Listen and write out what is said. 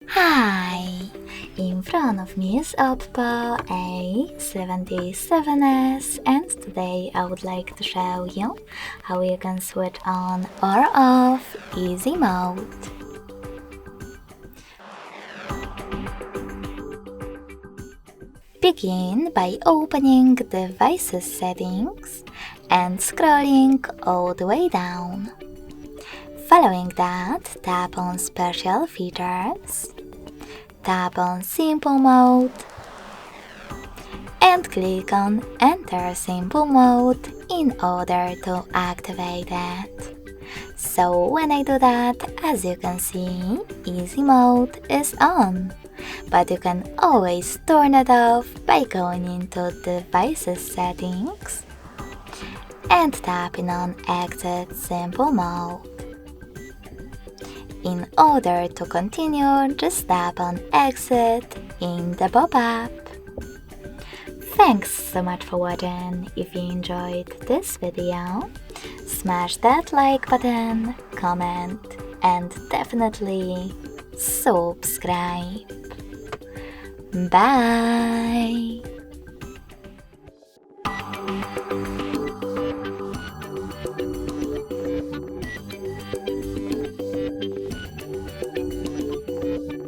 Hi! In front of me is OPPO A77s, and today I would like to show you how you can switch on or off easy mode. Begin by opening Devices Settings and scrolling all the way down. Following that, tap on Special Features, tap on Simple Mode, and click on Enter Simple Mode in order to activate it. So when I do that, as you can see, Easy Mode is on. But you can always turn it off by going into Devices Settings and tapping on Exit Simple Mode. In order to continue, just tap on Exit in the pop-up. Thanks so much for watching. If you enjoyed this video, smash that like button, comment, and definitely subscribe. Bye!